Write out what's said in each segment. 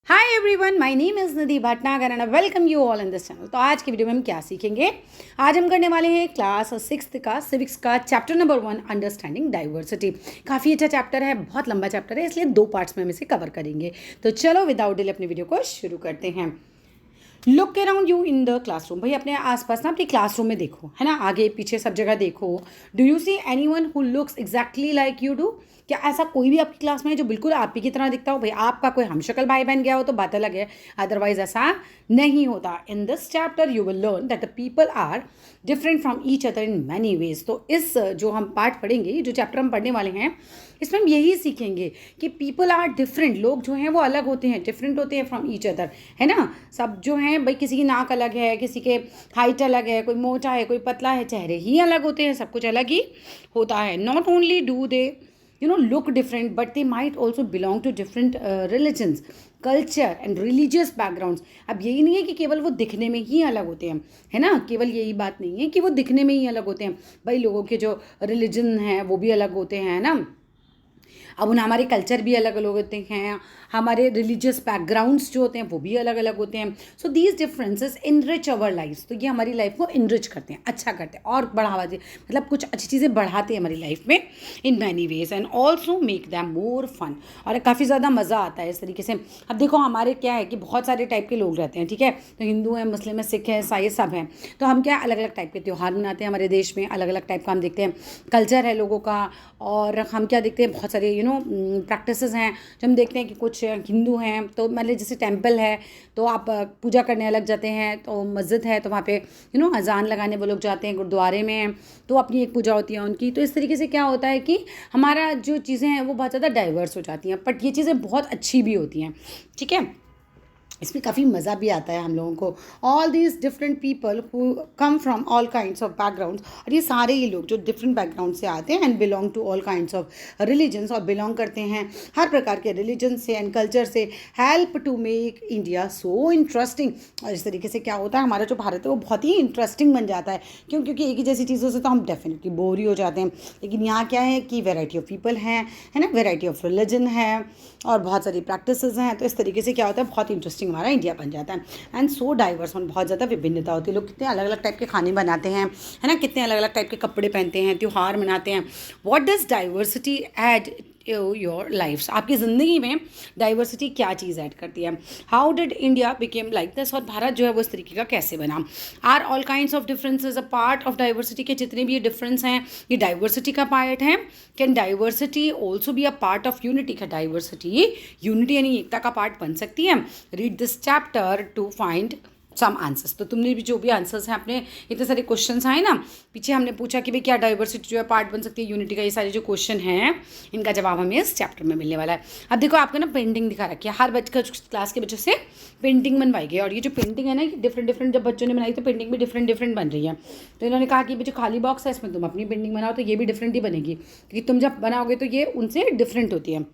Hi everyone, my name is Nidhi Bhatnagar and welcome you all in this channel. तो आज की video में हम क्या सीखेंगे? आज हम करने वाले हैं क्लास 6th का सिविक्स का चैप्टर नंबर 1 अंडरस्टैंडिंग डाइवर्सिटी। काफ़ी अच्छा चैप्टर है, बहुत लंबा चैप्टर है, इसलिए 2 पार्ट्स में हम इसे कवर करेंगे। तो चलो विदाउट डिले अपनी वीडियो को शुरू करते हैं। Look around you in the classroom. भाई अपने आसपास ना अपनी क्लासरूम में देखो, है ना, आगे पीछे सब जगह देखो। Do you see any one who looks exactly like you do? क्या ऐसा कोई भी आपकी क्लास में है जो बिल्कुल आप ही की तरह दिखता हो? भाई आपका कोई हमशक्ल भाई बहन गया हो तो बात अलग है, अदरवाइज ऐसा नहीं होता। In this chapter you will learn that the people are different from each other in many ways. तो इस जो हम पार्ट पढ़ेंगे, जो चैप्टर हम पढ़ने वाले हैं, इसमें हम यही सीखेंगे कि पीपल आर डिफरेंट। लोग जो हैं वो अलग होते हैं, डिफरेंट होते हैं फ्रॉम ईच अदर, है ना। सब जो हैं भाई, किसी की नाक अलग है, किसी के हाइट अलग है, कोई मोटा है, कोई पतला है, चेहरे ही अलग होते हैं, सब कुछ अलग ही होता है। Not only do they look different, but they might also belong to different religions, culture and religious backgrounds. अब यही नहीं है कि केवल वो दिखने में ही अलग होते हैं, है ना, केवल यही बात नहीं है कि वो दिखने में ही अलग होते हैं। भाई लोगों के जो रिलीजन है वो भी अलग होते हैं, है ना। अब उन हमारे कल्चर भी अलग अलग होते हैं, हमारे रिलीजियस बैकग्राउंड्स जो होते हैं वो भी अलग अलग होते हैं। So these differences enrich our life. तो ये हमारी लाइफ को इनरिच करते हैं, अच्छा करते हैं और बढ़ावा दे, मतलब कुछ अच्छी चीज़ें बढ़ाते हैं हमारी लाइफ में in many ways, and also make them more fun. और काफ़ी ज़्यादा मज़ा आता है इस तरीके से। अब देखो हमारे क्या है कि बहुत सारे टाइप के लोग रहते हैं, ठीक है। तो हिंदू हैं, मुस्लिम हैं, सिख हैं, ईसाई सब हैं। तो हम क्या अलग अलग टाइप के त्यौहार मनाते हैं हमारे देश में, अलग अलग टाइप का हम देखते हैं कल्चर है लोगों का। और हम क्या देखते हैं, बहुत सारे प्रैक्टिसेस हैं जो हम देखते हैं कि कुछ हिंदू हैं तो मतलब जैसे टेंपल है तो आप पूजा करने अलग जाते हैं, तो मस्जिद है तो वहाँ पे अजान लगाने वो लोग जाते हैं, गुरुद्वारे में हैं तो अपनी एक पूजा होती है उनकी। तो इस तरीके से क्या होता है कि हमारा जो चीज़ें हैं वो बहुत ज़्यादा डाइवर्स हो जाती हैं, बट ये चीज़ें बहुत अच्छी भी होती हैं, ठीक है। इसमें काफ़ी मज़ा भी आता है हम लोगों को। All these different people who come from all kinds of backgrounds, और ये सारे ये लोग जो डिफरेंट बैकग्राउंड से आते हैं and belong to all kinds of religions, और बिलोंग करते हैं हर प्रकार के रिलीजन से एंड कल्चर से, help to make India so interesting. और इस तरीके से क्या होता है, हमारा जो भारत है वो बहुत ही इंटरेस्टिंग बन जाता है। क्यों? क्योंकि एक ही जैसी चीज़ों से तो हम डेफिनेटली बोर ही हो जाते हैं। लेकिन यहाँ क्या है कि वेराइटी ऑफ पीपल हैं, है ना, वेराइटी ऑफ रिलीजन है और बहुत सारी प्रैक्टिसेस हैं। तो इस तरीके से क्या होता है, बहुत इंटरेस्टिंग हमारा इंडिया बन जाता है। एंड सो डाइवर्स, और बहुत ज़्यादा विभिन्नता होती है। लोग कितने अलग अलग टाइप के खाने बनाते हैं, है ना, कितने अलग अलग टाइप के कपड़े पहनते हैं, त्यौहार मनाते हैं। What does diversity add your lifes? आपकी ज़िंदगी में डाइवर्सिटी क्या चीज़ ऐड करती है? How did India became like this? और भारत जो है वो इस तरीके का कैसे बना? Are all kinds of differences a part of diversity? के जितने भी ये डिफरेंस हैं ये डाइवर्सिटी का पार्ट है? Can diversity also be a part of unity? का डाइवर्सिटी यूनिटी यानी एकता का पार्ट बन सकती है? Read this chapter to find some answers. तो तुमने भी जो भी आंसर्स हैं, अपने इतने सारे क्वेश्चंस आए ना पीछे, हमने पूछा कि भाई क्या डाइवर्सिटी जो है पार्ट बन सकती है यूनिटी का, ये सारे जो क्वेश्चन हैं इनका जवाब हमें इस चैप्टर में मिलने वाला है। अब देखो आपको ना पेंटिंग दिखा रखी है, हर बच्चे क्लास के बच्चों से पेंटिंग बनवाई गई, और ये जो पेंटिंग है ना, डिफरेंट डिफरेंट जब बच्चों ने बनाई तो पेंटिंग भी डिफरेंट डिफरेंट बन रही है। तो इन्होंने कहा कि जो खाली बॉक्स है इसमें तुम अपनी पेंटिंग बनाओ तो ये भी डिफरेंट ही बनेगी, क्योंकि तुम जब बनाओगे तो ये उनसे डिफरेंट होती है।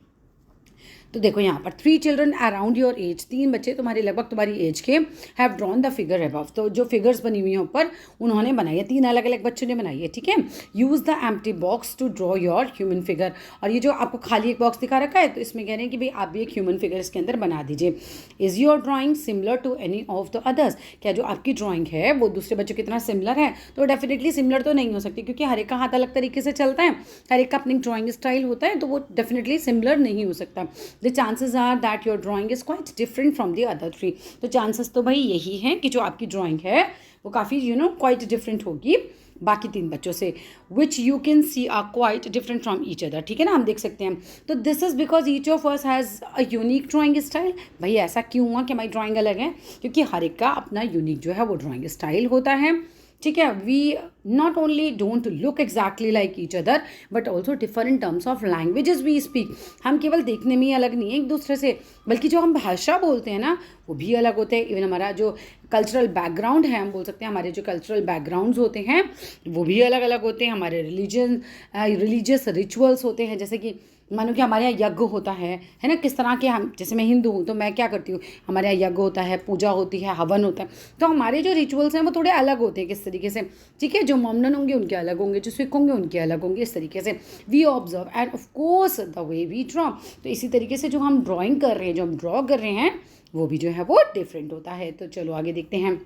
तो देखो यहाँ पर 3 चिल्ड्रन अराउंड योर एज, 3 बच्चे तुम्हारे लगभग तुम्हारी एज के, have drawn the figure above. तो जो फिगर्स बनी हुई हैं ऊपर उन्होंने बनाई है, 3 अलग अलग बच्चों ने बनाई है, ठीक है। Use the empty box to draw your human figure. और ये जो आपको खाली एक बॉक्स दिखा रखा है तो इसमें कह रहे हैं कि भाई आप भी एक ह्यूमन फिगर इसके अंदर बना दीजिए। Is your drawing similar to any of the others? क्या जो आपकी ड्राइंग है वो दूसरे बच्चों की तरह सिमिलर है? तो डेफिनेटली सिमिलर तो नहीं हो सकती, क्योंकि हर एक का हाथ अलग तरीके से चलता है, हर एक का अपनी ड्राइंग स्टाइल होता है, तो वो डेफिनेटली सिमिलर नहीं हो सकता। The chances are that your drawing is quite different from the other 3। तो चांसेस तो भाई यही हैं कि जो आपकी ड्राइंग है वो काफ़ी क्वाइट डिफरेंट होगी बाकी 3 बच्चों से। Which you can see are quite different from each other, ठीक है ना, हम देख सकते हैं। तो this is because each of us has a unique drawing style. भाई ऐसा क्यों हुआ कि हमारी ड्राइंग अलग है? क्योंकि हर एक का अपना यूनिक जो है वो ड्राइंग स्टाइल होता है, ठीक है। We not only don't look exactly like each other but also differ in terms of languages we speak. हम केवल देखने में ही अलग नहीं है एक दूसरे से, बल्कि जो हम भाषा बोलते हैं ना वो भी अलग होते हैं। इवन हमारा जो कल्चरल बैकग्राउंड है, हम बोल सकते हैं हमारे जो कल्चरल बैकग्राउंड्स होते हैं वो भी अलग अलग होते हैं। हमारे रिलीजियस रिचुअल्स होते हैं, जैसे कि मानो कि हमारे यहाँ यज्ञ होता है ना, किस तरह के हम, जैसे मैं हिंदू हूँ तो मैं क्या करती हूँ, हमारे यहाँ यज्ञ होता है, पूजा होती है, हवन होता है, तो हमारे जो रिचुअल्स हैं वो थोड़े अलग होते हैं किस तरीके से, ठीक है। जो मॉमडन होंगे उनके अलग होंगे, जो सिख होंगे उनके अलग होंगे, इस तरीके से we observe and of course the way we draw. तो इसी तरीके से जो हम ड्राइंग कर रहे हैं, जो हम ड्रॉ कर रहे हैं, वो भी जो है वो डिफरेंट होता है। तो चलो आगे देखते हैं।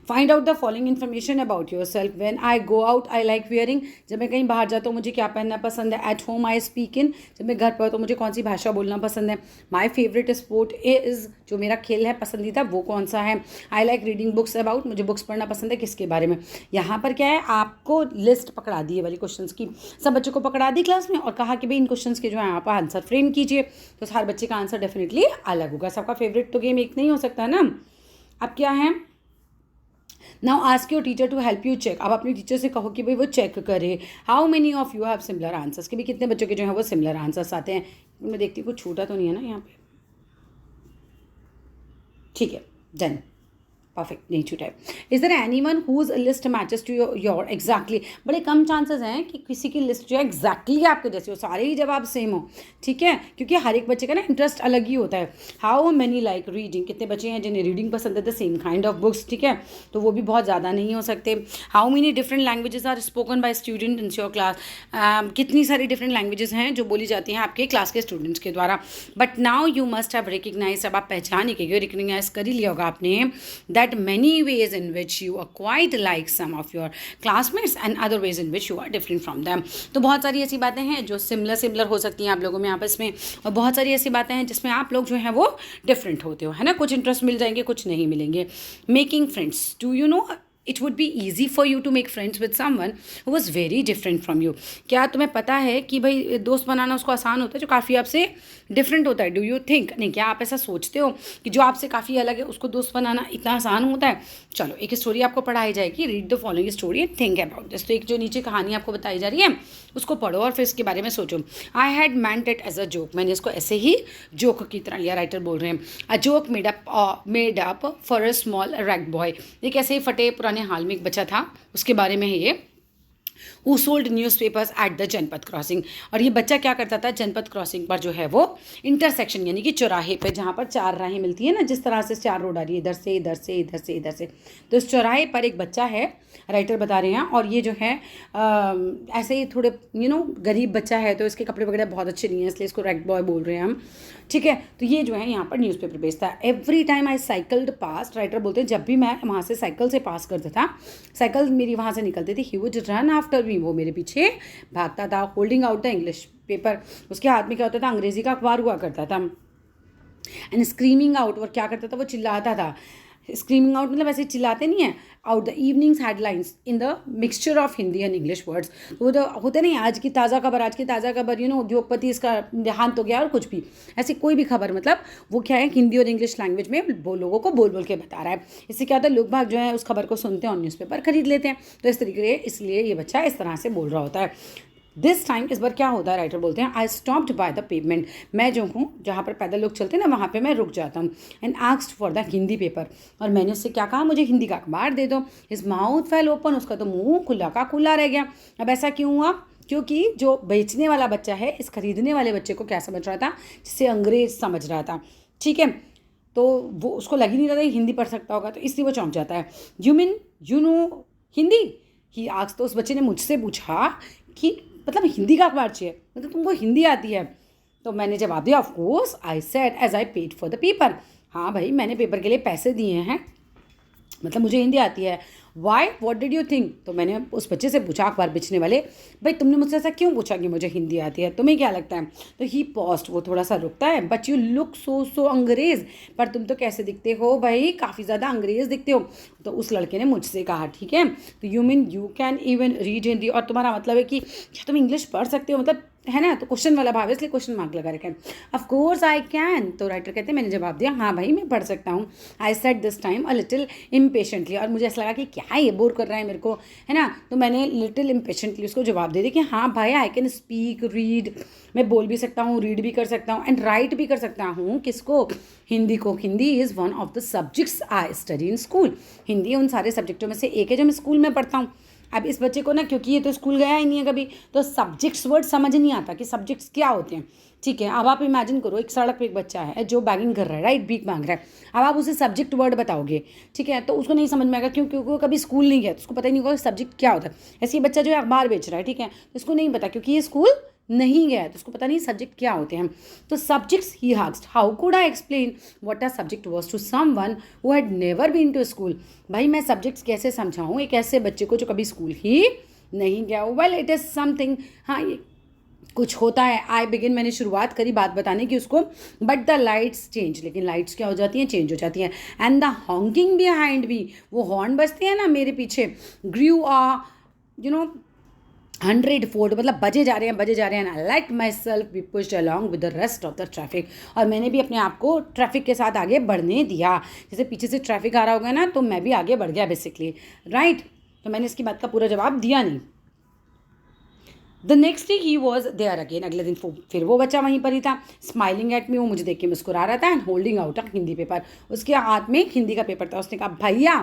Find out the following information about your self. When I go out I like wearing, जब मैं कहीं बाहर जाता हूँ मुझे क्या पहनना पसंद है। At home I speak in, जब मैं घर पर तो मुझे कौन सी भाषा बोलना पसंद है। माई फेवरेट स्पोर्ट इज़, जो मेरा खेल है पसंदीदा वो कौन सा है। I like reading books about, मुझे बुक्स पढ़ना पसंद है किसके बारे में। यहाँ पर क्या है, आपको लिस्ट पकड़ा दी है वाली क्वेश्चन की, सब बच्चों को पकड़ा दी क्लास में और कहा कि भाई इन क्वेश्चन के जो है आप आंसर फ्रेम कीजिए। तो हर बच्चे का आंसर डेफिनेटली अलग होगा, सबका फेवरेट तो गेम एक नहीं हो सकता ना। अब क्या है, now ask your teacher to help you check, अब अपने टीचर से कहो कि भाई वो चेक करे। How many of you have similar answers, कि भाई कितने बच्चों के जो है वो सिमिलर आंसर्स आते हैं। मैं देखती हूँ कुछ छूटा तो नहीं है ना यहाँ पे, ठीक है, डन, परफेक्ट, नहीं छूटा है। Is there anyone whose list matches to your exactly, बड़े कम चांसेस हैं कि किसी की लिस्ट जो है एग्जैक्टली आपके जैसे हो, सारे ही जवाब सेम हो, ठीक है, क्योंकि हर एक बच्चे का ना इंटरेस्ट अलग ही होता है। हाउ मेनी लाइक रीडिंग, कितने बच्चे हैं जिन्हें रीडिंग पसंद है the same kind of books, ठीक है, तो वो भी बहुत ज़्यादा नहीं हो सकते। How many different languages are spoken by student in your class, कितनी सारी डिफरेंट लैंग्वेजेस हैं जो बोली जाती हैं आपके क्लास के स्टूडेंट्स के द्वारा। But now you must have recognise, अब आप पहचान ही के रिकग्नाइज कर ही लिया होगा आपने, that many ways in which you are quite like some of your classmates and other ways in which you are different from them। तो बहुत सारी ऐसी बातें हैं जो सिमिलर हो सकती हैं आप लोगों में आपस में, और बहुत सारी ऐसी बातें हैं जिसमें आप लोग जो हैं वो डिफरेंट होते हो, है ना, कुछ इंटरेस्ट मिल जाएंगे कुछ नहीं मिलेंगे। Making friends, do you know it would be easy for you to make friends with someone who was very different from you, क्या तुम्हें पता है कि भाई दोस्त बनाना उसको आसान होता है जो काफ़ी आपसे डिफरेंट होता है। डू यू थिंक, नहीं क्या आप ऐसा सोचते हो कि जो आपसे काफ़ी अलग है उसको दोस्त बनाना इतना आसान होता है। चलो एक स्टोरी आपको पढ़ाई जाएगी, read the following story and think about this. तो एक जो नीचे कहानी आपको बताई जा रही है उसको पढ़ो और फिर इसके बारे में सोचो। I had meant it as a joke, मैंने इसको ऐसे ही जोक की तरह लिया, राइटर बोल रहे हैं। A joke made up for a small rag boy, एक ऐसे ही फटे पुराने हाल में एक बच्चा था, उसके बारे में है ये। Who sold newspapers at the Janpath crossing, और ये बच्चा क्या करता था, जनपथ क्रॉसिंग पर जो है वो इंटरसेक्शन यानी कि चौराहे पे जहाँ पर चार राहें मिलती है ना, जिस तरह से चार रोड आ रही है, इधर से इधर से इधर से इधर से, तो इस चौराहे पर एक बच्चा है, राइटर बता रहे हैं। और ये जो है ऐसे ही थोड़े गरीब बच्चा है, तो इसके कपड़े वगैरह बहुत अच्छे नहीं हैं, इसलिए इसको रैग बॉय बोल रहे हैं हम, ठीक है। तो ये जो है यहाँ पर न्यूज़पेपर बेचता है। Every time I cycled past, writer बोलते हैं जब भी मैं वहाँ से साइकिल से पास करता था, साइकिल मेरी वहाँ से निकलती थी, he would run after me, वो मेरे पीछे भागता था। Holding out the English paper, उसके हाथ में क्या होता था, अंग्रेजी का अखबार हुआ करता था। एंड स्क्रीमिंग आउट, और क्या करता था वो चिल्लाता था। स्क्रीमिंग आउट मतलब ऐसे चिल्लाते नहीं है, out the evenings headlines in the mixture of Hindi and English words, वो तो होते नहीं, आज की ताज़ा खबर उद्योगपति इसका देहांत हो गया और कुछ भी, ऐसी कोई भी खबर, मतलब वो क्या है हिंदी और इंग्लिश लैंग्वेज में वो लोगों को बोल बोल के बता रहा है। इससे क्या होता है, लोग भाग जो है उस खबर को सुनते हैं और न्यूज़पेपर खरीद लेते हैं। तो इस तरीके से इसलिए ये बच्चा इस तरह से बोल रहा होता है। दिस टाइम, इस बार क्या होता है, राइटर बोलते हैं I stopped by the pavement, मैं जो हूँ जहाँ पर पैदल लोग चलते हैं ना वहाँ पे मैं रुक जाता हूँ। And asked for the Hindi paper, और मैंने उससे क्या कहा, मुझे हिंदी का अखबार दे दो। हिज माउथ फेल ओपन, उसका तो मुंह खुला का खुला रह गया। अब ऐसा क्यों हुआ, क्योंकि जो बेचने वाला बच्चा है इस खरीदने वाले बच्चे को क्या समझ रहा था, जिसे अंग्रेज समझ रहा था, ठीक है। तो वो उसको लग ही नहीं रहा था हिंदी पढ़ सकता होगा, तो इसलिए वो चौंक जाता है। You mean you know Hindi, he asked, तो उस बच्चे ने मुझसे पूछा कि मतलब हिंदी का अखबार चाहिए, मतलब तुमको हिंदी आती है। तो मैंने जवाब दिया, of course I said as I paid for the paper, हाँ भाई मैंने पेपर के लिए पैसे दिए हैं, मतलब मुझे हिंदी आती है। Why, what did you think, तो मैंने उस बच्चे से पूछा अखबार बेचने वाले, भाई तुमने मुझसे ऐसा क्यों पूछा कि मुझे हिंदी आती है, तुम्हें क्या लगता है। तो ही पॉस्ट, वो थोड़ा सा रुकता है। बट यू लुक सो अंग्रेज, पर तुम तो कैसे दिखते हो भाई, काफ़ी ज़्यादा अंग्रेज दिखते हो। तो उस लड़के ने मुझसे कहा, ठीक है, तो you mean you can even read Hindi, और तुम्हारा मतलब है कि क्या तुम इंग्लिश पढ़ सकते हो, मतलब है ना, तो क्वेश्चन वाला भाव है इसलिए क्वेश्चन मार्क लगा रखा है। ऑफ कोर्स आई कैन, तो राइटर कहते हैं मैंने जवाब दिया, हाँ भाई मैं पढ़ सकता हूँ। I said this time a little impatiently, और मुझे ऐसा लगा कि क्या ये बोर कर रहा है मेरे को, है ना, तो मैंने लिटिल इम्पेशेंटली उसको जवाब दे दिया कि हाँ भाई आई कैन स्पीक रीड, मैं बोल भी सकता हूँ, रीड भी कर सकता हूँ, एंड राइट भी कर सकता हूँ। किसको, हिंदी को। Hindi is one of the subjects I study in school, Hindi उन सारे सब्जेक्टों में से एक है जो मैं स्कूल में पढ़ता हूँ। अब इस बच्चे को ना, क्योंकि ये तो स्कूल गया ही नहीं है कभी, तो सब्जेक्ट्स वर्ड समझ नहीं आता कि सब्जेक्ट्स क्या होते हैं, ठीक है। अब आप इमेजिन करो, एक सड़क पे एक बच्चा है जो बैगिंग कर रहा है, राइट, भीख मांग रहा है। अब आप उसे सब्जेक्ट वर्ड बताओगे, ठीक है, तो उसको नहीं समझ में आएगा, क्योंकि वो कभी स्कूल नहीं गया, तो उसको पता ही नहीं होगा सब्जेक्ट क्या होता है। ऐसे ही बच्चा जो है अखबार बेच रहा है, ठीक है, तो उसको नहीं पता क्योंकि ये स्कूल नहीं गया है, तो उसको पता नहीं सब्जेक्ट क्या होते हैं। तो सब्जेक्ट्स ही asked, how could I explain what a subject was to someone who had never been to school. भाई मैं सब्जेक्ट्स कैसे समझाऊँ एक ऐसे बच्चे को जो कभी स्कूल ही नहीं गया। वेल इट इज़ समथिंग, हाँ ये कुछ होता है। आई बिगिन, मैंने शुरुआत करी बात बताने की उसको, बट द लाइट्स चेंज, लेकिन लाइट्स क्या हो जाती हैं, चेंज हो जाती हैं। एंड द हॉन्किंग बिहाइंड भी, वो हॉर्न बजते हैं ना मेरे पीछे, ग्रू यू नो 100 फोल्ड, मतलब बजे जा रहे हैं बजे जा रहे हैं। I let my self be pushed along with the rest of the traffic, और मैंने भी अपने आप को ट्रैफिक के साथ आगे बढ़ने दिया। जैसे पीछे से ट्रैफिक आ रहा होगा ना, तो मैं भी आगे बढ़ गया बेसिकली, राइट। तो मैंने इसकी बात का पूरा जवाब दिया नहीं। The next day he was there again, अगले दिन फिर वो बच्चा वहीं पर ही था, स्माइलिंग एट मी, वो मुझे देख के मुस्कुरा रहा था, and holding out a Hindi paper, उसके हाथ में एक हिंदी का पेपर था। उसने कहा भैया,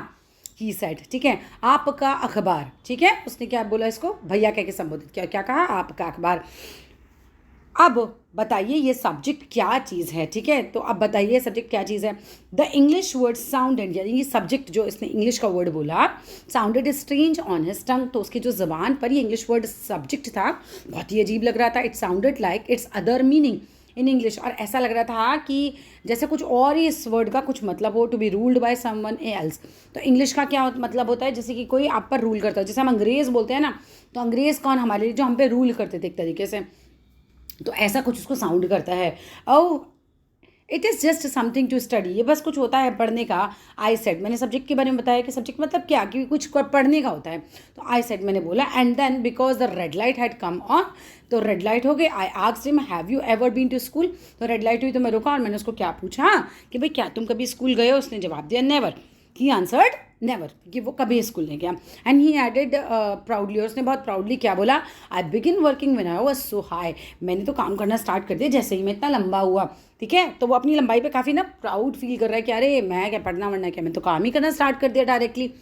ही सेड, ठीक है, आपका अखबार, ठीक है, उसने क्या बोला, इसको भैया कह के संबोधित किया, क्या कहा, आपका अखबार। अब बताइए ये सब्जेक्ट क्या चीज़ है, ठीक है, तो अब बताइए सब्जेक्ट क्या चीज़ है। द इंग्लिश वर्ड साउंडेड, यानी ये सब्जेक्ट जो इसने इंग्लिश का वर्ड बोला, साउंडेड स्ट्रेंज ऑन हिज टंग, तो उसकी जो ज़बान पर ये इंग्लिश वर्ड सब्जेक्ट था बहुत ही अजीब लग रहा था। It sounded like it's other meaning in English, और ऐसा लग रहा था कि जैसे कुछ और ही इस वर्ड का कुछ मतलब हो, to be ruled by someone else. तो इंग्लिश का क्या मतलब होता है, जैसे कि कोई आप पर रूल करता है, जैसे हम अंग्रेज़ बोलते हैं ना, तो अंग्रेज़ कौन, हमारे लिए जो हम पे रूल करते थे एक तरीके से, तो ऐसा कुछ उसको साउंड करता है। Oh it is just something to study, ये बस कुछ होता है पढ़ने का। आई सेड, मैंने सब्जेक्ट के बारे में बताया कि सब्जेक्ट मतलब क्या, कि कुछ पढ़ने का होता है, तो आई सेड मैंने बोला। And then because the red light had come on, तो रेड लाइट हो गई। I asked him have you ever been to school, तो रेड लाइट हुई तो मैं रुका और मैंने उसको क्या पूछा कि भाई क्या तुम कभी स्कूल गए हो। उसने जवाब दिया नेवर। ही आंसर्ड नेवर, कि वो कभी स्कूल नहीं गया। एंड ही एडेड प्राउडली, और उसने बहुत प्राउडली क्या बोला, I begin working when I was so high, मैंने तो काम करना स्टार्ट कर दिया जैसे ही मैं इतना लंबा हुआ, ठीक है। तो वो अपनी लंबाई पे काफ़ी ना प्राउड फील कर रहा है कि अरे मैं क्या पढ़ना वढ़ना क्या, मैं तो काम ही करना स्टार्ट कर दिया directly.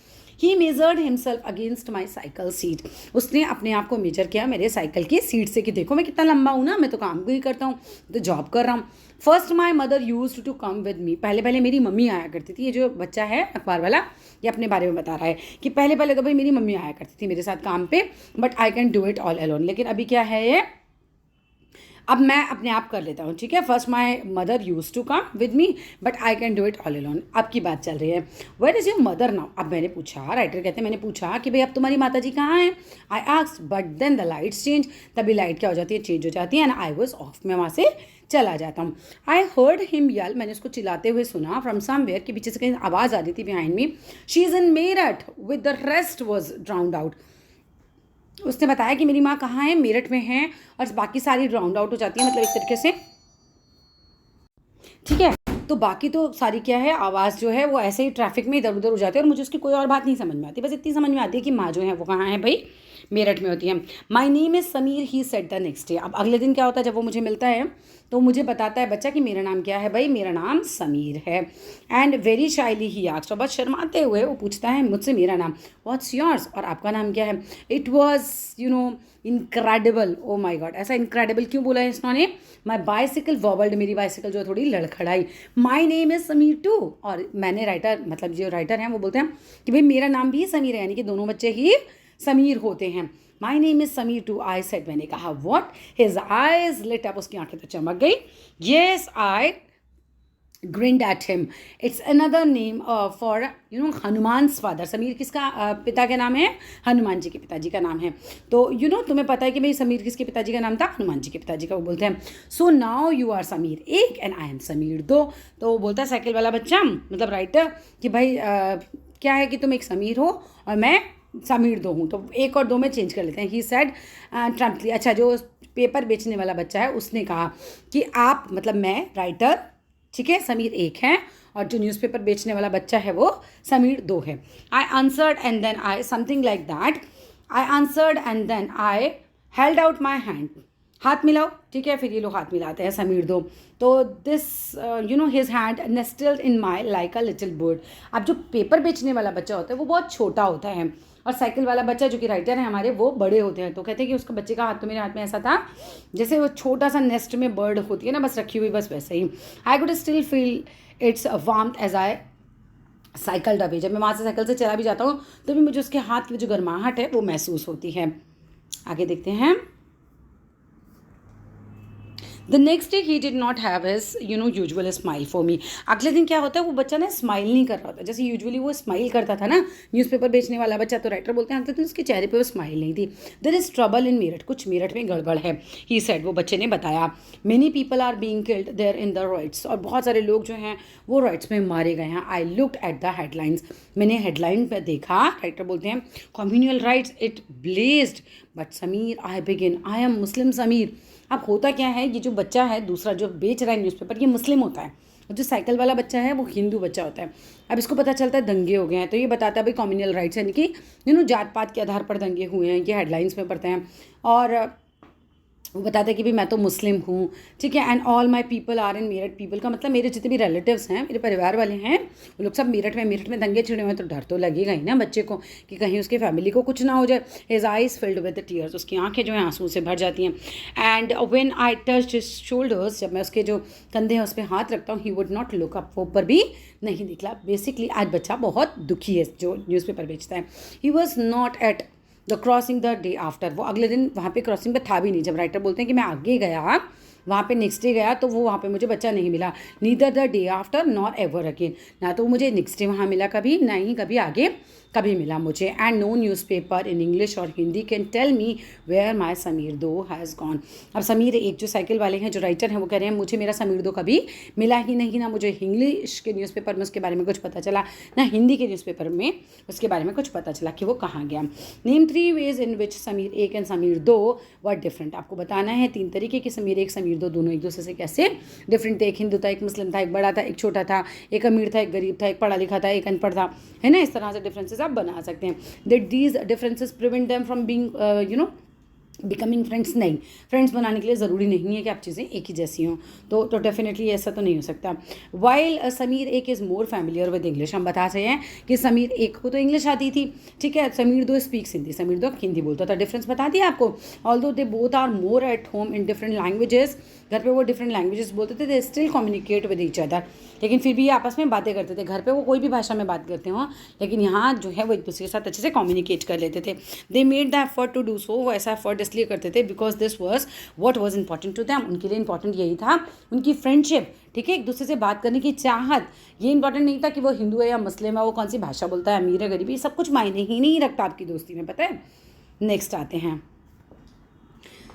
He measured himself against my cycle seat, उसने अपने आप को मेजर किया मेरे साइकिल की सीट से कि देखो मैं कितना लंबा हूँ ना, मैं तो काम भी करता हूँ, तो जॉब कर रहा हूँ। First my mother use to come with me, पहले पहले मेरी मम्मी आया करती थी। ये जो बच्चा है अखबार वाला, ये अपने बारे में बता रहा है कि पहले पहले तो भाई मेरी मम्मी आया करती थी मेरे साथ काम पे, but I can do it all alone, लेकिन अभी क्या है ये, अब मैं अपने आप कर लेता हूँ, ठीक है। First my mother use to come with me but I can do it all alone. अब की बात चल रही है, where is your mother now. अब मैंने पूछा, राइटर कहते हैं मैंने पूछा कि भाई अब तुम्हारी माता जी कहाँ हैं। I asked but then the lights change, तभी लाइट क्या हो जाती है, चेंज हो जाती है, एंड आई वॉज ऑफ, मैं वहाँ से चला जाता हूँ। आई हर्ड हिम यल, मैंने उसको चिल्लाते हुए सुना, फ्रॉम समवेयर, के पीछे से कहीं आवाज़ आ रही थी behind me. She is in Meerut with the rest was drowned out, उसने बताया कि मेरी माँ कहाँ है, मेरठ में है, और बाकी सारी ड्राउंड आउट हो जाती है, मतलब एक तरीके से, ठीक है। तो बाकी तो सारी क्या है, आवाज़ जो है वो ऐसे ही ट्रैफिक में इधर उधर हो जाती है, और मुझे उसकी कोई और बात नहीं समझ में आती, बस इतनी समझ में आती है कि माँ जो है वो कहाँ है भाई, मेरठ में होती है। माई name is Sameer, he said the next day. अब अगले दिन क्या होता है, जब वो मुझे मिलता है तो मुझे बताता है बच्चा कि मेरा नाम क्या है भाई, मेरा नाम समीर है। एंड वेरी शाइली ही आस्क्ड, और बहुत शर्माते हुए वो पूछता है मुझसे मेरा नाम, व्हाट्स योर्स, और आपका नाम क्या है। It was you know incredible, oh my God, ऐसा इनक्रेडिबल क्यों बोला है इन्होंने। माई बाइसिकल वॉबल्ड, मेरी बाइसिकल जो है थोड़ी लड़खड़ाई। My name is Sameer too, और मैंने राइटर, मतलब जो राइटर हैं वो बोलते हैं कि भाई मेरा नाम भी समीर है, यानी कि दोनों बच्चे ही समीर होते हैं। My name is Sameer too, I said, मैंने कहा what, his eyes lit up, उसकी आंखें तो चमक गई। Yes I grinned at him. It's another name for Hanuman's father. Sameer किसका पिता का नाम है, हनुमान जी के पिताजी का नाम है। तो तुम्हें पता है कि भाई समीर किसके पिताजी का नाम था, हनुमान जी के पिताजी का, वो बोलते हैं so now you are Sameer एक एंड आई एम समीर दो। तो वो बोलता है साइकिल वाला बच्चा, मतलब राइटर, कि भाई क्या है कि तुम एक समीर हो और मैं समीर दो हूँ, तो एक और दो में चेंज कर लेते हैं। ही सेड ट्रम्पली, अच्छा जो पेपर बेचने वाला बच्चा है उसने कहा कि आप, मतलब मैं राइटर, ठीक है, समीर एक है, और जो न्यूज़पेपर बेचने वाला बच्चा है वो समीर दो है। I answered and then I something like that, I answered and then I held out my hand, हाथ मिलाओ, ठीक है, फिर ये लोग हाथ मिलाते हैं समीर दो। तो this his hand nestled in my like a little bird. अब जो पेपर बेचने वाला बच्चा होता है वो बहुत छोटा होता है, और साइकिल वाला बच्चा जो कि राइटर है हमारे, वो बड़े होते हैं। तो कहते हैं कि उसका बच्चे का हाथ तो मेरे हाथ में ऐसा था जैसे वो छोटा सा नेस्ट में बर्ड होती है ना, बस रखी हुई, बस वैसे ही। I could still feel its warmth as I cycle away. जब मैं वहाँ से साइकिल से चला भी जाता हूँ तो भी मुझे उसके हाथ की जो गर्माहट है वो महसूस होती है। आगे देखते हैं। The next day he did not have his usual smile for me. अगले दिन क्या होता है, वो बच्चा ना स्माइल नहीं कर रहा होता जैसे यूजुअली वो स्माइल करता था ना, न्यूज़पेपर बेचने वाला बच्चा। तो राइटर बोलते हैं अगले दिन उसके चेहरे पे वो स्माइल नहीं थी। There is trouble in Meerut, कुछ मेरठ में गड़बड़ है। ही सेड, वो बच्चे ने बताया। Many people are being killed there in the riots, और बहुत सारे लोग जो हैं वो रॉइट्स में मारे गए हैं। I looked at the headlines, मैंने हेडलाइन पर देखा। राइटर बोलते हैं communal riots it blazed but Sameer I begin, I am Muslim Sameer. अब होता क्या है, ये जो बच्चा है दूसरा जो बेच रहा है न्यूज़पेपर, ये मुस्लिम होता है, और जो साइकिल वाला बच्चा है वो हिंदू बच्चा होता है। अब इसको पता चलता है दंगे हो गए हैं, तो ये बताता है भाई कम्युनल राइट्स, यानी कि जात पात के आधार पर दंगे हुए हैं, ये हेडलाइंस में पढ़ते हैं। और वो बताते हैं कि भाई मैं तो मुस्लिम हूँ, ठीक है। And all my people are in Meerut, people का मतलब मेरे जितने भी रिलेटिव्स हैं, मेरे परिवार वाले हैं, वो लोग सब मेरठ में दंगे छिड़े हुए हैं। तो डर तो लगेगा ही ना बच्चे को कि कहीं उसके फैमिली को कुछ ना हो जाए। His eyes filled with tears, उसकी आंखें जो हैं आंसू से भर जाती हैं। And when I touched his shoulders, जब मैं उसके जो कंधे हैं उस पर हाथ रखता हूँ, he would not look up, वो ऊपर भी नहीं निकला। बेसिकली आज बच्चा बहुत दुखी है जो न्यूज़पेपर बेचता है। He was not at the crossing the day after, वो अगले दिन वहाँ पे क्रॉसिंग पे था भी नहीं। जब राइटर बोलते हैं कि मैं आगे गया, वहाँ पे नेक्स्ट डे गया, तो वो वहाँ पे मुझे बच्चा नहीं मिला। Neither the day after nor ever again, ना तो मुझे नेक्स्ट डे वहाँ मिला कभी, ना ही कभी आगे कभी मिला मुझे। And no newspaper in English और Hindi can tell me where my Sameer two has gone. अब समीर एक जो साइकिल वाले हैं, जो राइटर हैं, वो कह रहे हैं मुझे मेरा समीर दो कभी मिला ही नहीं, ना मुझे इंग्लिश के न्यूज़पेपर में उसके बारे में कुछ पता चला, ना हिंदी के न्यूज़पेपर में उसके बारे में कुछ पता चला कि वो कहाँ गया। Name 3 veg in which Sameer एक एंड समीर दो वर डिफरेंट, आपको बताना है 3 तरीके कि समीर एक समीर दो दोनों एक दूसरे से कैसे डिफरेंट थे। एक हिंदू था, एक मुस्लिम था, एक बड़ा था, एक छोटा था, एक अमीर था, एक गरीब था, एक पढ़ा लिखा था, एक अनपढ़ था, है ना। इस तरह से डिफरेंसेस आप बना सकते हैं। That these differences prevent them from being becoming friends, नहीं, फ्रेंड्स बनाने के लिए ज़रूरी नहीं है कि आप चीज़ें एक ही जैसी हों, तो डेफिनेटली ऐसा तो नहीं हो सकता। वाइल समीर एक is more familiar with English, हम बता रहे हैं कि समीर एक को तो इंग्लिश आती थी, ठीक है। समीर दो स्पीक्स हिंदी, समीर दो हिंदी बोलता था। डिफरेंस बता दिया आपको। Although they both are more at home in different languages, घर पे वो डिफरेंट लैंग्वेजेस बोलते थे, they still communicate with each other, लेकिन फिर भी ये आपस में बातें करते थे। घर पे वो कोई भी भाषा में बात करते हों, लेकिन यहाँ जो है वो एक दूसरे के साथ अच्छे से कम्युनिकेट कर लेते थे। They made the effort to do so, वो ऐसा एफर्ट इसलिए करते थे because this was what was important to them, उनके लिए इंपॉर्टेंट यही था, उनकी फ्रेंडशिप, ठीक है, एक दूसरे से बात करने की चाहत। ये इंपॉर्टेंट नहीं था कि वो हिंदू है या मुस्लिम है, वो कौन सी भाषा बोलता है, अमीर है गरीब, ये सब कुछ मायने ही नहीं रखता आपकी दोस्ती में, पता है। नेक्स्ट आते हैं।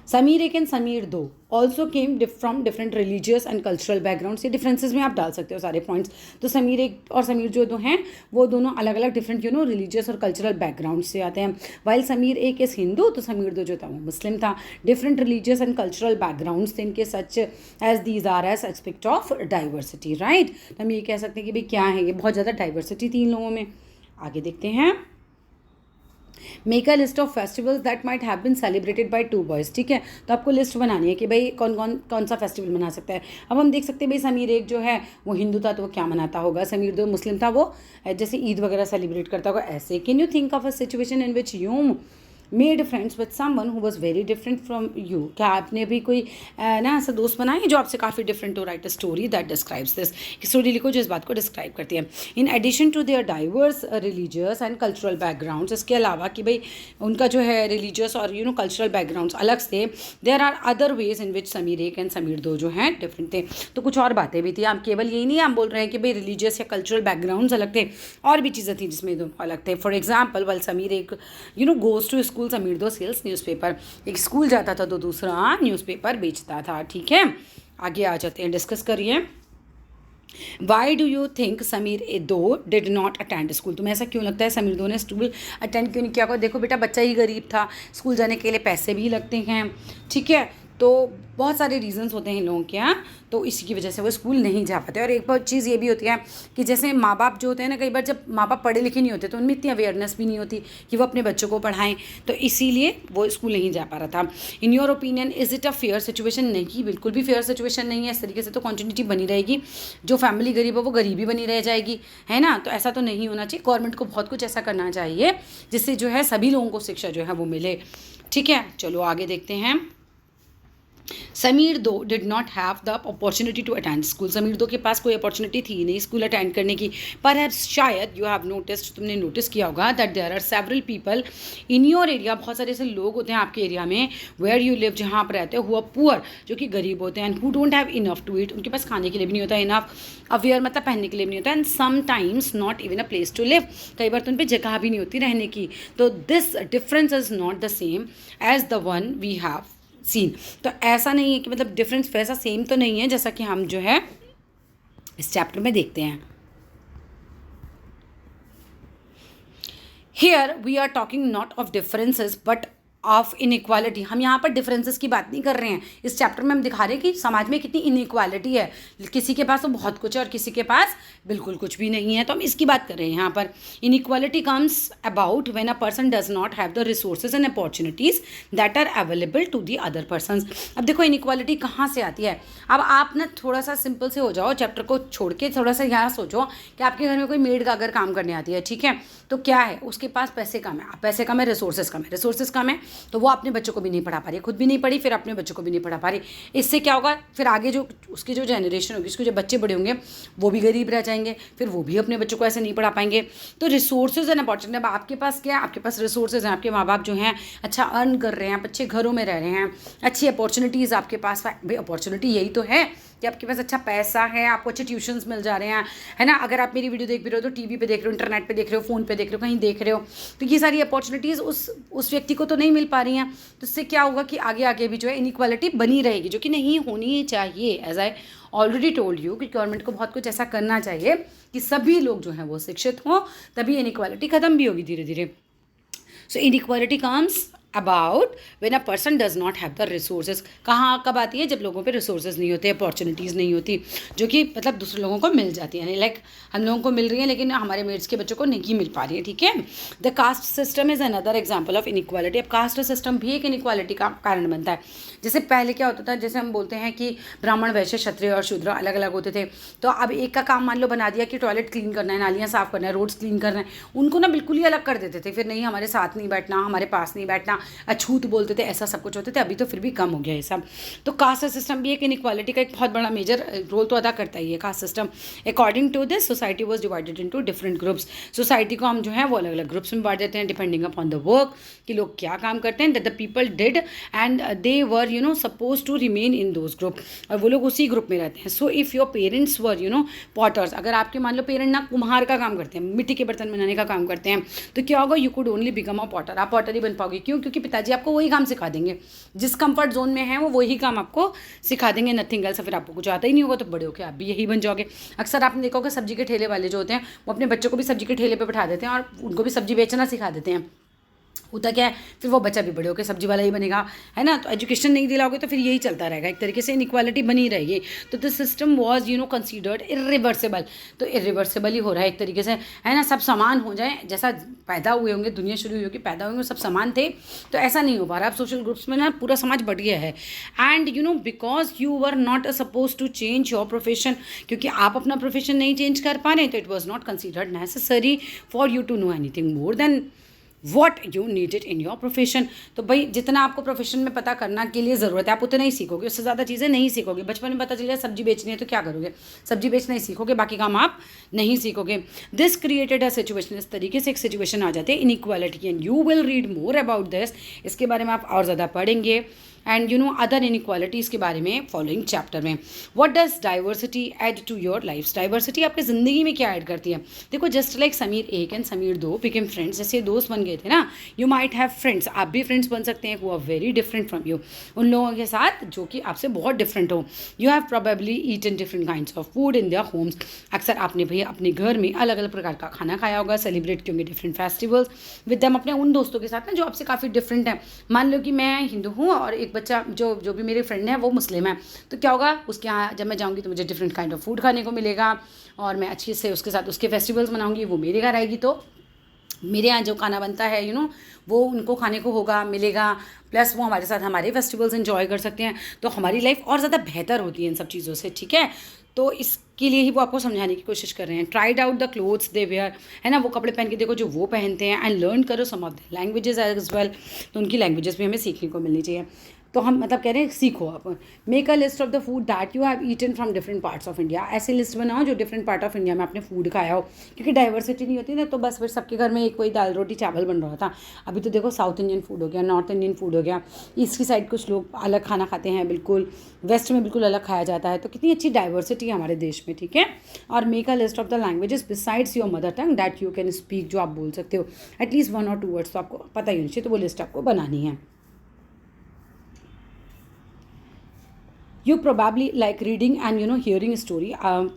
समीर एक एंड समीर दो also came from different religious and cultural backgrounds, ये डिफरेंसेस में आप डाल सकते हो सारे पॉइंट्स। तो समीर एक और समीर जो दो हैं वो दोनों अलग अलग डिफरेंट रिलीजियस और कल्चरल बैकग्राउंड से आते हैं। वाइल समीर एक इस हिंदू, तो समीर दो जो था वो मुस्लिम था। Different religious and cultural backgrounds थे इनके, such as these are as aspect of diversity, right. तो हम ये कह सकते हैं कि भाई क्या है, ये बहुत ज़्यादा डाइवर्सिटी थी इन लोगों में। आगे देखते हैं। Make a list of festivals that might have been celebrated by two boys, ठीक है। तो आपको लिस्ट बनानी है कि भाई कौन सा फेस्टिवल मना सकता है। अब हम देख सकते हैं भाई समीर एक जो है वो हिंदू था तो वो क्या मनाता होगा, समीर दो मुस्लिम था, वो जैसे ईद वगैरह सेलिब्रेट करता होगा ऐसे। Can you think of a situation in which you made friends with someone who was very different from you, क्या आपने भी कोई ना ऐसा दोस्त बनाए जो आपसे काफ़ी डिफरेंट हो। Write a story that describes this, story लिखो जो इस बात को डिस्क्राइब करती है। In addition to their diverse religious and cultural backgrounds, इसके अलावा कि भाई उनका जो है रिलीजियस और कल्चरल बैकग्राउंड्स अलग से, there are other ways in which Sameer एक एंड समीर दो जो हैं डिफरेंट थे। तो कुछ और बातें भी थी, आप केवल यही नहीं हम बोल रहे हैं कि भाई रिलीजियस या कल्चरल बैकग्राउंड्स अलग थे, और भी चीज़ें थी जिसमें दोनों अलग थे। फॉर एग्जाम्पल वाइल समीर एक गोज टू स्कूल, समीर दो सेल्स न्यूज़पेपर, एक स्कूल जाता था तो दूसरा न्यूज़पेपर बेचता था, ठीक है। आगे आ जाते हैं, डिस्कस करिए। Why do you think Sameer दो डिड नॉट अटेंड स्कूल, तुम्हें ऐसा क्यों लगता है समीर दो ने स्कूल अटेंड क्यों नहीं किया? देखो बेटा बच्चा ही गरीब था, स्कूल जाने के लिए पैसे भी लगते हैं, ठीक है। तो बहुत सारे रीजंस होते हैं इन लोगों के यहाँ, तो इसी की वजह से वो स्कूल नहीं जा पाते। और एक बहुत चीज़ ये भी होती है कि जैसे माँ बाप जो होते हैं ना, कई बार जब माँ बाप पढ़े लिखे नहीं होते तो उनमें इतनी अवेयरनेस भी नहीं होती कि वो अपने बच्चों को पढ़ाएं, तो इसीलिए वो स्कूल नहीं जा पा रहा था। In your opinion is it a fair situation? नहीं, बिल्कुल भी फेयर सिचुएशन नहीं है। इस तरीके से तो कॉन्टिन्यूटी बनी रहेगी, जो फैमिली गरीब है वो गरीब ही बनी रह जाएगी, है ना। तो ऐसा तो नहीं होना चाहिए। गवर्नमेंट को बहुत कुछ ऐसा करना चाहिए जिससे जो है सभी लोगों को शिक्षा जो है वो मिले। ठीक है, चलो आगे देखते हैं। समीर दो did not have the opportunity to attend school. Sameer दो के पास कोई अपॉर्चुनिटी थी नहीं स्कूल अटेंड करने की। पर शायद यू हैव नोटिस्ड, तुमने नोटिस किया होगा, that there are several people in your area, बहुत सारे ऐसे लोग होते हैं आपके एरिया में, वेयर यू लिव, जहाँ आप रहते हो, हु आर पुअर, जो कि गरीब होते हैं, and who don't have enough to eat, उनके पास खाने के लिए भी नहीं होता इनफ, अवेयर मतलब पहनने के लिए भी नहीं होता, and sometimes not even a place to live, कई बार तो उन पर जगह भी नहीं होती रहने की। तो this difference is not the same as the one we have seen. तो ऐसा नहीं है कि मतलब डिफरेंस वैसा सेम तो नहीं है जैसा कि हम जो है इस चैप्टर में देखते हैं। Here we are talking not of differences but of inequality. हम यहाँ पर डिफरेंसेस की बात नहीं कर रहे हैं। इस चैप्टर में हम दिखा रहे हैं कि समाज में कितनी इनइक्वालिटी है, किसी के पास तो बहुत कुछ है और किसी के पास बिल्कुल कुछ भी नहीं है, तो हम इसकी बात कर रहे हैं यहाँ पर। Inequality comes about when a person does not have the resources and opportunities that are available to the other person. अब देखो इनइक्वालिटी कहाँ से आती है। अब आप ना थोड़ा सा सिंपल से हो जाओ, चैप्टर को छोड़ के थोड़ा सा यहाँ सोचो कि आपके घर में कोई मेड का अगर काम करने आती है, ठीक है, तो क्या है, उसके पास पैसे कम है, पैसे कम है, रिसोर्सेज कम है, रिसोर्सेज कम है, तो वो अपने बच्चों को भी नहीं पढ़ा पा रही, खुद भी नहीं पढ़ी, फिर अपने बच्चों को भी नहीं पढ़ा पा रही। इससे क्या होगा, फिर आगे जो उसकी जो जनरेशन होगी, उसके जो बच्चे बड़े होंगे वो भी गरीब रह जाएंगे, फिर वो भी अपने बच्चों को ऐसे नहीं पढ़ा पाएंगे। तो रिसोर्सेज एंड अपॉर्चुनिटी, अब आपके पास क्या है, आपके पास रिसोर्सेज हैं, आपके माँ बाप जो हैं अच्छा अर्न कर रहे हैं, आप अच्छे घरों में रह रहे हैं, अच्छी अपॉर्चुनिटीज़ आपके पास। भाई अपॉर्चुनिटी यही तो है कि आपके पास अच्छा पैसा है, आपको अच्छे ट्यूशन्स मिल जा रहे हैं, है ना। अगर आप मेरी वीडियो देख भी रहे हो तो टीवी पे देख रहे हो, इंटरनेट पे देख रहे हो, फ़ोन पे देख रहे हो, कहीं देख रहे हो, तो ये सारी अपॉर्चुनिटीज़ उस व्यक्ति को तो नहीं मिल पा रही हैं। तो इससे क्या होगा कि आगे आगे भी जो है इनइक्वालिटी बनी रहेगी, जो कि नहीं होनी चाहिए। As I already told you कि गवर्नमेंट को बहुत कुछ ऐसा करना चाहिए कि सभी लोग जो हैं वो शिक्षित हों, तभी इनइक्वालिटी ख़त्म भी होगी धीरे धीरे। So inequality comes about when a person does not have the resources. कहाँ कब आती है, जब लोगों पे रिसोर्सेज नहीं होते, अपॉर्चुनिटीज़ नहीं होती, जो कि मतलब दूसरे लोगों को मिल जाती है, लाइक हम लोगों को मिल रही है लेकिन हमारे मेट्स के बच्चों को नहीं मिल पा रही है, ठीक है। The caste system is another example of inequality. अब कास्ट सिस्टम भी एक इनइक्वालिटी का कारण बनता है। जैसे पहले क्या होता था, जैसे हम बोलते हैं कि ब्राह्मण, वैश्य, क्षत्रिय और शूद्र अलग अलग होते थे, तो अब एक का काम मान लो बना दिया कि टॉयलेट क्लीन करना है, नालियाँ साफ़ करना है, रोड्स क्लीन करना है, उनको ना बिल्कुल ही अलग कर देते थे। फिर नहीं, हमारे साथ नहीं बैठना, हमारे पास नहीं बैठना, अछूत बोलते थे, ऐसा सब कुछ होते थे। अभी तो फिर भी कम हो गया ये सब। तो कास्ट सिस्टम भी एक इनइक्वालिटी का एक बहुत बड़ा मेजर रोल तो अदा करता ही है caste system. According to this society was divided into different groups. Society को हम जो है वो अलग अलग ग्रुप्स में बांट देते हैं डिपेंडिंग अपॉन द वर्क, कि लोग क्या काम करते हैं, that the people did and they were suppose to remain in those group, और वो लोग उसी ग्रुप में रहते हैं। So if your parents were potters, अगर आपके मान लो पेरेंट ना कुम्हार का काम करते हैं, मिट्टी के बर्तन बनाने का काम करते हैं, तो क्या होगा, you could only become a Potter, आप पॉटर ही बन पाओगे। क्यों? क्योंकि पिताजी आपको वही काम सिखा देंगे, जिस कंफर्ट जोन में है वो वही काम आपको सिखा देंगे, नथिंग एल्स। फिर आपको कुछ आता ही नहीं होगा, तो बड़े होकर आप भी यही बन जाओगे। अक्सर आपने देखा होगा सब्जी के ठेले वाले जो होते हैं वो अपने बच्चों को भी सब्जी के ठेले पे बैठा देते हैं और उनको भी सब्जी बेचना सिखा देते हैं। होता क्या है, फिर वो बच्चा भी बड़े होकर सब्जी वाला ही बनेगा, है ना। तो एजुकेशन नहीं दिलाओगे तो फिर यही चलता रहेगा, एक तरीके से इनइक्वालिटी बनी रहेगी। तो this system was considered irreversible. तो इरिवर्सिबल ही हो रहा है एक तरीके से, है ना। सब समान हो जाए, जैसा पैदा हुए होंगे, दुनिया शुरू हुई होगी, पैदा होंगे, सब समान थे, तो ऐसा नहीं हो पा रहा। अब सोशल ग्रुप्स में ना पूरा समाज बढ़ गया है। And because you were not suppose to change your profession, क्योंकि आप अपना प्रोफेशन नहीं चेंज कर पा रहे, तो it was not considered necessary for you to know anything more than what you needed in your profession. तो भाई जितना आपको प्रोफेशन में पता करना के लिए ज़रूरत है, आप उतना ही सीखोगे, उससे ज़्यादा चीज़ें नहीं सीखोगे। बचपन में पता चल जाए सब्जी बेचनी है तो क्या करोगे, सब्जी बेचना ही सीखोगे, बाकी काम आप नहीं सीखोगे। दिस क्रिएटेड अ सिचुएशन, इस तरीके से एक सिचुएशन आ जाती है inequality, and you will read more about this, इसके बारे में आप और ज़्यादा पढ़ेंगे, एंड अदर इनइक्वालिटीज़ के बारे में फॉलोइंग चैप्टर में। What does diversity add to your life? Diversity आपकी ज़िंदगी में क्या ऐड करती है? देखो, just like Sameer 1 and Sameer 2 became friends, जैसे दोस्त बन गए थे ना, यू माइट हैव फ्रेंड्स, आप भी फ्रेंड्स बन सकते हैं who are very different from you, उन लोगों के साथ जो कि आपसे बहुत डिफरेंट हो। You have probably eaten different kinds of food in their homes, अक्सर आपने भैया अपने घर में अलग अलग प्रकार का खाना खाया होगा, सेलिब्रेट किए होंगे डिफरेंट फेस्टिवल्स विद देम, अपने उन दोस्तों के साथ ना जो आपसे काफ़ी डिफरेंट है। मान लो कि मैं हिंदू हूँ और एक एक बच्चा जो जो भी मेरे फ्रेंड है वो मुस्लिम है, तो क्या होगा, उसके यहाँ जब मैं जाऊँगी तो मुझे डिफरेंट काइंड ऑफ फूड खाने को मिलेगा, और मैं अच्छे से उसके साथ उसके फेस्टिवल्स मनाऊँगी, वो मेरे घर आएगी, तो मेरे यहाँ जो खाना बनता है वो उनको खाने को होगा, मिलेगा, प्लस वो हमारे साथ हमारे फेस्टिवल्स एंजॉय कर सकते हैं, तो हमारी लाइफ और ज़्यादा बेहतर होती है इन सब चीज़ों से, ठीक है। तो इसके लिए ही वो आपको समझाने की कोशिश कर रहे हैं। Tried out the clothes they wear, है ना, वो कपड़े पहन के देखो जो वो पहनते हैं, एंड लर्न करो some of the languages as well, तो उनकी लैंग्वेजेस भी हमें सीखने को मिलनी चाहिए। तो हम मतलब कह रहे हैं सीखो आप। Make a list of the food that you have eaten from different parts of India, ऐसे लिस्ट बनाओ जो डिफरेंट पार्ट ऑफ इंडिया में आपने फूड खाया हो, क्योंकि डाइवर्सिटी नहीं होती ना, तो बस फिर सबके घर में एक कोई दाल रोटी चावल बन रहा था। अभी तो देखो साउथ इंडियन फूड हो गया, नॉर्थ इंडियन फूड हो गया, ईस्ट की साइड कुछ लोग अलग खाना खाते हैं बिल्कुल, वेस्ट में बिल्कुल अलग खाया जाता है, तो कितनी अच्छी डाइवर्सिटी है हमारे देश में, ठीक है। और make a list of the languages besides your mother tongue that you can speak, जो आप बोल सकते हो एटलीस्ट 1 और 2 वर्ड्स तो आपको पता ही होनी चाहिए, तो वो लिस्ट आपको बनानी है। You probably like reading and hearing story,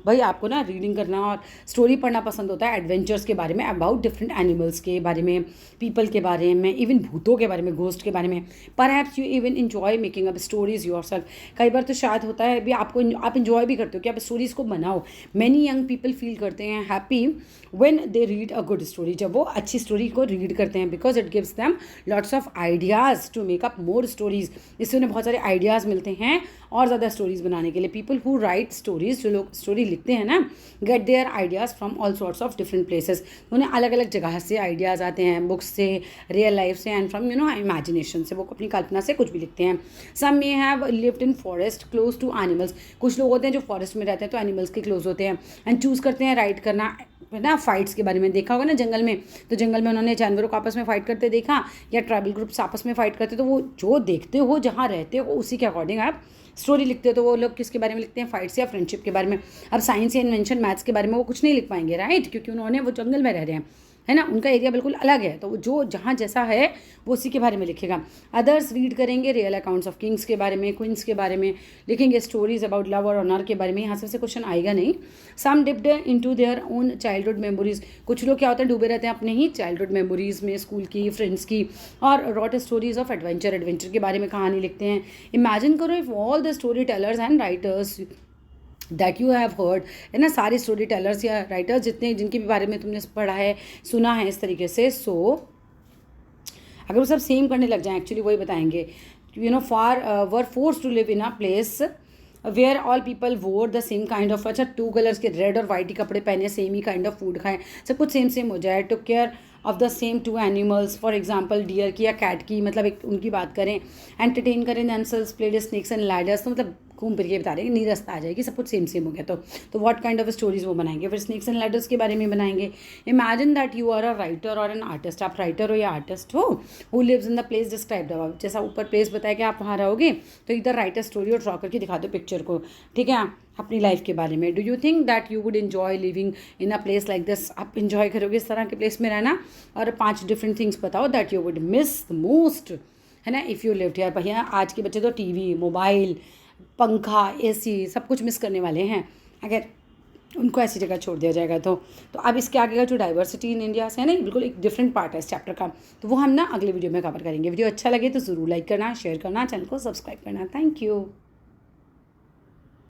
भाई आपको ना रीडिंग करना और स्टोरी पढ़ना पसंद होता है, एडवेंचर्स के बारे में, अबाउट डिफरेंट एनिमल्स के बारे में, पीपल के बारे में, इवन भूतों के बारे में, घोस्ट के बारे में। Perhaps you even enjoy making up stories your self, कई बार तो शायद होता है भी आपको, आप इन्जॉय भी करते हो कि आप स्टोरीज को बनाओ। मैनी यंग पीपल फील करते हैं happy when they read a good story, जब वो अच्छी स्टोरी को रीड करते हैं, because it gives them lots of ideas to make up more stories, इससे उन्हें बहुत सारे आइडियाज़ मिलते हैं और ज़्यादा स्टोरीज बनाने के लिए। पीपल हु राइट स्टोरीज, जो लोग स्टोरी लिखते हैं ना, get their ideas from all sorts of different places, उन्हें अलग अलग जगह से आइडियाज़ आते हैं, बुक्स से, रियल लाइफ से, एंड फ्रॉम इमेजिनेशन से, वो अपनी कल्पना से कुछ भी लिखते हैं। Some may have lived in forest close to animals, कुछ लोग होते हैं जो फॉरेस्ट में रहते हैं तो एनिमल्स के क्लोज होते हैं, एंड चूज़ करते हैं राइट करना, है ना, फाइट्स के बारे में देखा होगा ना जंगल में, तो जंगल में उन्होंने जानवरों को आपस में फाइट करते देखा, या ट्राइबल ग्रुप्स आपस में फाइट करते, तो वो जो देखते हो जहाँ रहते हो उसी के अकॉर्डिंग आप स्टोरी लिखते हो। तो वो लोग किसके बारे में लिखते हैं, फाइट्स या फ्रेंडशिप के बारे में। अब साइंस या इन्वेंशन मैथ्स के बारे में वो कुछ नहीं लिख पाएंगे, राइट, क्योंकि उन्होंने वो जंगल में रह रहे हैं, है ना, उनका एरिया बिल्कुल अलग है, तो जो जहाँ जैसा है वो उसी के बारे में लिखेगा। अदर्स रीड करेंगे रियल अकाउंट्स ऑफ किंग्स के बारे में, क्वींस के बारे में लिखेंगे, स्टोरीज अबाउट लव और ऑनर के बारे में, यहाँ से क्वेश्चन आएगा नहीं। Some dipped into their own childhood memories, कुछ लोग क्या होता है डूबे रहते हैं अपने ही चाइल्डहुड मेमोरीज में, स्कूल की, फ्रेंड्स की, और रॉट स्टोरीज ऑफ एडवेंचर के बारे में कहानी लिखते हैं। इमेजिन करो if all the story tellers and writers that you have heard, है ना, सारे स्टोरी टेलर्स या राइटर्स जितने जिनके भी बारे में तुमने पढ़ा है, सुना है इस तरीके से, सो अगर वो सब सेम करने लग जाएं, एक्चुअली वही बताएंगे, far were force to live in a place where all people wore the same kind of, अच्छा 2 कलर्स के रेड और वाइट ही कपड़े पहने, सेम ही काइंड ऑफ फूड खाएं, सब कुछ सेम हो जाए। To care of the same 2 animals, for example deer की या कैट की, मतलब एक उनकी बात करें। एंटरटेन करें themselves, played snakes and ladders, तो मतलब घूम फिर के बता रहे हैं, नीरसता आ जाएगी, सब कुछ सेम हो गया। तो व्हाट काइंड ऑफ स्टोरीज वो बनाएंगे, फिर स्नेक्स एंड लैडर्स के बारे में बनाएंगे। Imagine that you are a writer और एन आर्टिस्ट, आप राइटर हो या आर्टिस्ट हो, who lives in the place described above, जैसा ऊपर प्लेस बताया कि आप वहाँ रहोगे, तो इधर राइटर स्टोरी और ड्रॉ करके दिखा दो पिक्चर को, ठीक है, अपनी लाइफ के बारे में। Do you think that you would enjoy living in a place like this, आप इन्जॉय करोगे इस तरह के प्लेस में रहना, और 5 डिफरेंट थिंग्स बताओ that you would miss the most, है ना, इफ़ यू लिव्ड हियर। भैया आज के बच्चे तो टीवी, मोबाइल, पंखा, एसी सब कुछ मिस करने वाले हैं अगर उनको ऐसी जगह छोड़ दिया जाएगा तो अब इसके आगे का जो डाइवर्सिटी इन इंडिया से है ना, बिल्कुल एक डिफरेंट पार्ट है इस चैप्टर का, तो वो हम ना अगले वीडियो में कवर करेंगे। वीडियो अच्छा लगे तो ज़रूर लाइक करना, शेयर करना, चैनल को सब्सक्राइब करना। Thank you.